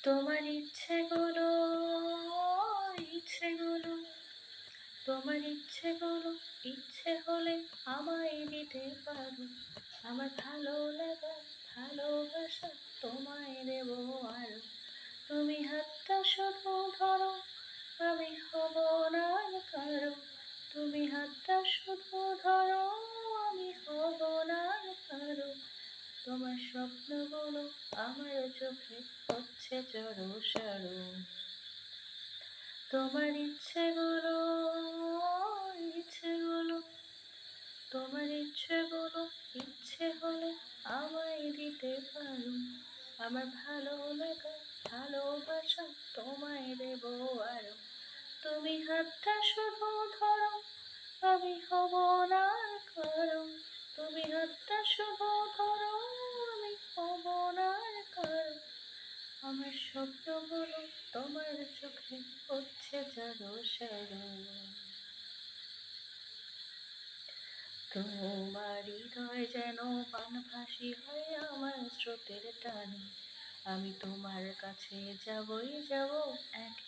তোমার ইচ্ছেগুলো ইচ্ছেগুলো তোমার ইচ্ছেগুলো ইচ্ছে হলে আমায় দিতে পারো। আমার ভালো লাগা ভালোবাসা তোমায় দেব আরো। তুমি হাতটা শুধু ধরো, আমি হব না আর কারো। তুমি হাতটা শুধু ধরো, আমি হব না আর কারো। তোমার স্বপ্নগুলো আমার চোখে হচ্ছে জড়সড়। তোমার ইচ্ছেগুলো তোমার ইচ্ছেগুলো ইচ্ছে হলে আমায় দিতে পারো। আমার ভালো লাগা ভালোবাসা তোমায় দেব আরো। তুমি হাতটা শুধু ধরো, আমি হব না আর কারো। তুমি হাতটা শুধু ধরো, আমি হব না আর কারো। আমার স্বপ্নগুলো তোমার চোখে হচ্ছে জড়সড়। তোমার হৃদয় যেন পানভাসী হয় আমার স্রোতের টানে। আমি তোমার কাছে যাবই যাব একলা।